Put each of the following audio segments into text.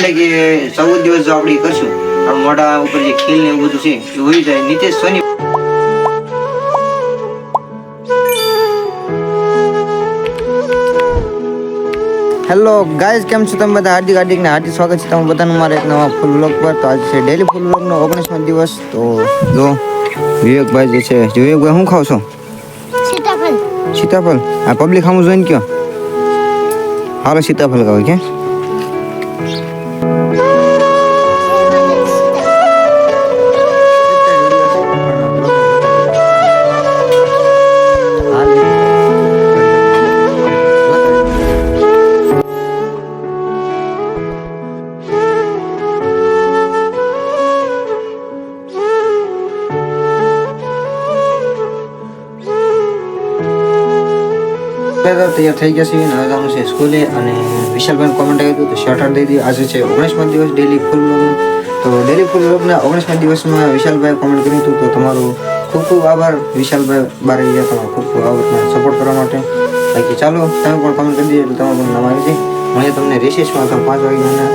એટલે કે 14 દિવસ જો આપણે કરશું આ મોઢા ઉપર જે ખીલ ને એવું બધું છે એ હોઈ જાય. નીતેશ સોની હેલો ગાઈઝ, કેમ છો તમે બધા? હાર્દિક ને હાર્દિક સ્વાગત છે તમારું બધાનું મારા એક નવા ફૂલ વ્લોગ પર. તો આજે છે ડેલી ફૂલ વ્લોગનો 19મો દિવસ. તો જો વિવેકભાઈ જે છે, વિવેકભાઈ શું ખાવ છો? સીતાફળ. સીતાફળ? આ પબ્લિક સામું જોઈને કયો હાલો સીતાફળ ખાવ કે? તૈયાર થઈ ગયા છે અને હવે જવાનું છે સ્કૂલે. અને વિશાલભાઈ કોમેન્ટ આવ્યું હતું તો શર્ટ આઉટ દઈ દીધું. આજે છે 19મો દિવસ ડેલી ફૂલ વ્લોગનો. તો ડેલી ફૂલ વ્લોગના 19મા દિવસમાં વિશાલભાઈ કોમેન્ટ કર્યું હતું. તો તમારો ખૂબ ખૂબ આભાર વિશાલભાઈ બારૈયા, તમારો ખૂબ ખૂબ આભાર મને સપોર્ટ કરવા માટે. બાકી ચાલો તમે પણ કોમેન્ટ કરી દીધી એટલે તમારું પણ નામ આવી જાય. મને તમને રિસેસમાં અથવા 5 વાગ્યાના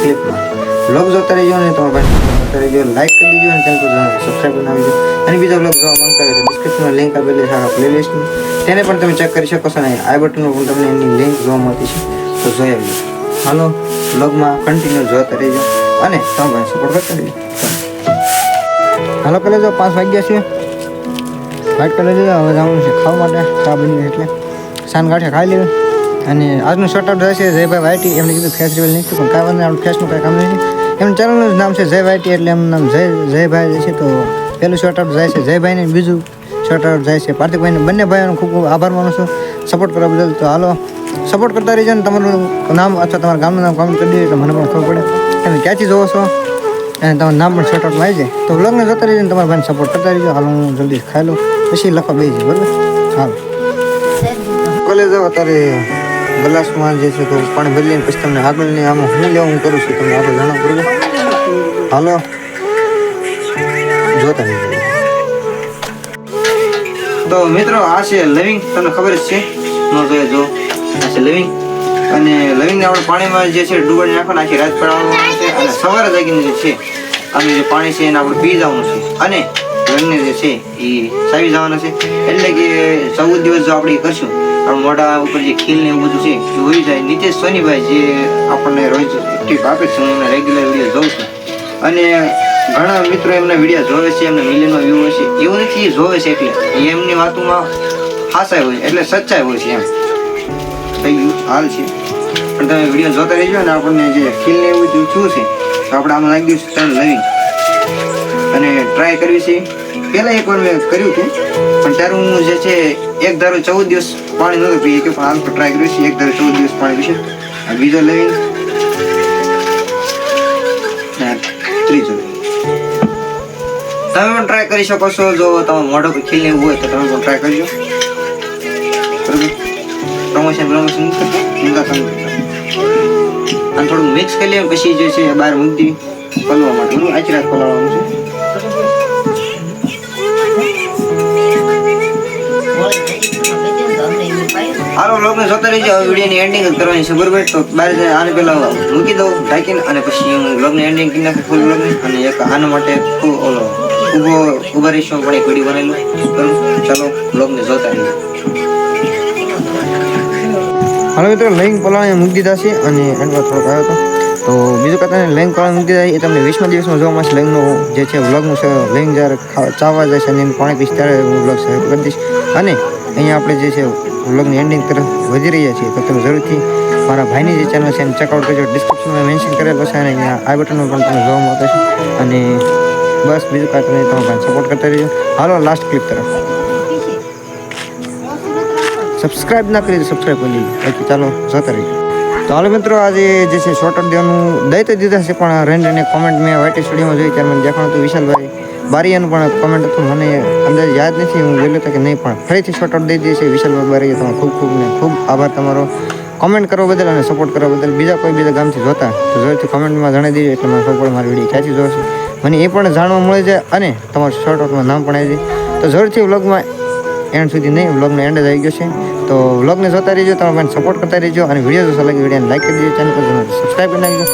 ક્લિપમાં વ્લોગ જોતા રહેજો અને તમારા પાસે જોતા રહેજો. લાઈક કરી દેજો અને ચેનલ પર સબસ્ક્રાઈબ કરી નાખજો. અને બીજા વ્લોગ જોવા માંગતા હોય તો ડિસ્ક્રિપ્શનમાં લિંક આપેલી સારા પ્લેલિસ્ટની તેને પણ તમે ચેક કરી શકો છો. ને આઈ બટનમાં પણ તમને એની લિંક જોવા મળતી છે, તો જોઈ આવજો. હાલો વ્લોગમાં કન્ટિન્યુ જોતા રહેજો અને તમે પણ સપોર્ટ કરતા રહેજો. હાલો પેલા જો 5 વાગ્યા છે, વાઇટ કલર લીધો. હવે જવાનું છે ખાવા માટે. ચા બની એટલે સાન ગાંઠિયા ખાઈ લેવું. અને આજનું શોર્ટ આઉટ રહેશે જયભાઈ વાયટી. એમને કીધું ફેસ રિવેલ નહીં પણ કાંઈ વાંધો નહીં, ફેસનું કાંઈ કામ નથી. એમનું ચેનલનું નામ છે જય વાયટી, એટલે એમનું નામ જયભાઈ છે. તો પહેલું શોર્ટ આઉટ જાય છે જયભાઈને, બીજું શોર્ટ આઉટ જાય છે પાર્થિકભાઈને. બંને ભાઈઓનો ખૂબ ખૂબ આભાર માનું છું સપોર્ટ કરવા બદલ. તો હાલો સપોર્ટ કરતા રહીજો ને તમારું નામ અથવા તમારા ગામનું નામ કોમેન્ટ કરી દેજો એટલે મને પણ ખબર પડે તમે ક્યાંથી જોવો છો અને તમારું નામ પણ શોર્ટ આઉટમાં આવી જાય. તો વ્લોગને જોતા રહીજો ને તમારા ભાઈને સપોર્ટ કરતા રહીજો. હાલો હું જલ્દી ખાઈ લઉં પછી લખવા બેસી જાય, બરાબર? હાલો કોલેજ જાઓ અત્યારે ગ્લાસમાં જે છે તો પાણી ભરી લઈને પછી તમને આગળની આમાં હું લેવું હું કરું છું તમને આગળ જાણો, બરાબર? હાલો જોતા રહીજો. તો મિત્રો આ છે લવિંગ, તમને ખબર જ છે, ન જોઈએ જો આ છે લવિંગ. અને લવિંગને આપણે પાણીમાં જે છે ડૂબાડી નાખવાનું, આખી રાત પડાવવાનું છે. અને સવારે જાગીને જે છે આનું જે પાણી છે એને આપણે પી જવાનું છે. અને લવિંગને જે છે એ સાવી જવાના છે. એટલે કે 14 દિવસ જો આપણે કરશું આપણા મોઢા ઉપર જે ખીલ ને એવું બધું છે એ હોઈ જાય. નીતેશ સોનીભાઈ જે આપણને રોજ ટીપ આપે છે, હું એમના રેગ્યુલર વિડીયો જોઉં છું. અને ઘણા મિત્રો એમના વિડીયો જોવે છે, એમના મિલિયનમાં વ્યૂ હોય છે. એવું નથી જોવે છે એટલે એમની વાતોમાં હાસાઈ હોય એટલે સચ્ચાઈ હોય છે, એમ થઈ ગયું હાલ છે. પણ તમે વિડીયો જોતા રહેજો અને આપણને જે ખીલ ને એવું બધું શું છે તો આપણે આમાં લાગી દઈશું ત્રણ લવિંગ અને ટ્રાય કરવી છે. પહેલાં એકવાર મેં કર્યું હતું પણ ત્યારે હું જે છે એક ધારો 14 દિવસ પાણી નહોતું પીએ કે પણ હાલ પર ટ્રાય કર્યું છે એક ધારો 14 દિવસ પાણી પીશે. આ બીજો લવિંગ, ત્રીજો લવિંગ. તમે પણ ટ્રાય કરી શકો છો. જો તમારું મોઢો પર ખીલ એવું હોય તો તમે પણ ટ્રાય કરજો, બરાબર? પ્રમોશન અને થોડું મિક્સ કરી લઈએ પછી જે છે બહાર મૂકી પલવા માટે, બરાબર? આખી રાત પલાવવાનું છે. હાલો વ્લોગને જોતા રહેજો. હવે વિડીયોની એન્ડિંગ જ કરવાની છે, બરાબર? તો બહાર આને પહેલા મૂકી દઉં ઢાંકીને અને પછી હું વ્લોગની એન્ડિંગ કરી નાખું ફૂલ વ્લોગની. અને એક આના માટે ઓલો ઉભા રહીશું પણ એક વિડીયો બનાવેલું, બરાબર? ચાલો વ્લોગને જોતા રહેજો. હાલો મિત્રો લવિંગ પલાળીને મૂકી દીધા છે અને એન્ડમાં થોડોક આવ્યો હતો. તો બીજું કહેતા લવિંગ પલાળીને મૂકી દીધા એ તમને 20મા દિવસમાં જોવા મળશે. લવિંગનું જે છે વ્લોગનું છે, લવિંગ જ્યારે ચાવવા જાય છે અને એનું પાણી પીશ ત્યારે હું વ્લોગ શેર કરી દઈશ. અને અહીંયા આપણે જે છે વ્લોગની એન્ડિંગ તરફ વધી રહ્યા છીએ તો તમે જરૂરથી મારા ભાઈની જે ચેનલ છે એને ચેકઆઉટ કરજો. ડિસ્ક્રિપ્શનમાં મેન્શન કરેલો છે અને અહીંયા આ બટનમાં પણ તમને જોવા મળતો છે. અને બસ બીજું કાંઈ તમે તમારા ભાઈને સપોર્ટ કરતા રહેજો. હાલો લાસ્ટ ક્લિપ તરફ. સબસ્ક્રાઈબ ના કરી તો સબસ્ક્રાઈબ કરી લીધું. બાકી ચાલો જોતા રહીજો. તો હાલો મિત્રો આજે જે છે શોર્ટ આઉટ દેવાનું દઈ તો દીધા છે પણ રેન્ડને કોમેન્ટ મેં વાઇટી સ્ટુડિયોમાં જોઈ ત્યારે મને દેખાણું હતું વિશાલભાઈ બારીયાનું પણ કોમેન્ટ હતું. મને અંદાજ યાદ નથી, હું જોયેલું હતું કે નહીં, પણ ફરીથી શોર્ટ આઉટ દઈ દઈએ છે વિશાલભાઈ બારીયા. તમારો ખૂબ ખૂબ ને ખૂબ આભાર તમારો કોમેન્ટ કરવા બદલ અને સપોર્ટ કરવા બદલ. બીજા ગામથી જોતા તો જરૂરથી કોમેન્ટમાં જણાવી દેજો એટલે મને ખબર પડે મારી વિડીયો ક્યાંથી જોશે. મને એ પણ જાણવા મળે છે અને તમારું શોર્ટ આઉટમાં નામ પણ આવી જાય. તો જરૂરથી વ્લોગમાં એન્ડ સુધી નહીં, વ્લોગનો એન્ડ જ આવી ગયો છે. તો વ્લોગને જોતા રહેજો, તમારા ભાઈને સપોર્ટ કરતા રહેજો અને વિડીયો જો સારો લાગે વિડીયોને લાઈક કરી દેજો, ચેનલ પર સબસ્ક્રાઈબ કરી નાખજો.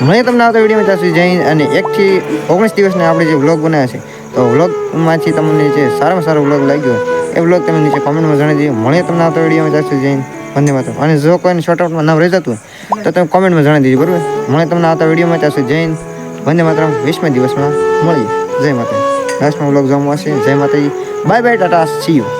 મને તમને આવતા વિડીયોમાં ત્યાં સુધી જઈને અને 1 થી 19 દિવસને આપણે જે વ્લોગ બનાવ્યા છે, તો વ્લોગમાંથી તમને જે સારામાં સારો વ્લોગ લાગ્યો એ વ્લોગ તમે નીચે કોમેન્ટમાં જણાવી દેજો. મને તમને આવતા વિડીયોમાં ત્યાં સુધી જઈને વંદે માતરમ. અને જો કોઈને શોર્ટઆઉટમાં નામ રહી જતું હોય તો તમે કોમેન્ટમાં જણાવી દેજો, બરાબર. મને તમને આવતા વિડીયોમાં ત્યાં સુધી જઈને વંદે માતરમ. 20મા દિવસમાં મળીએ. જય માતાજી. લાસ્ટમાં વ્લોગ જોવા મળશે. જય માતાજી. Bye bye, Tata, C you.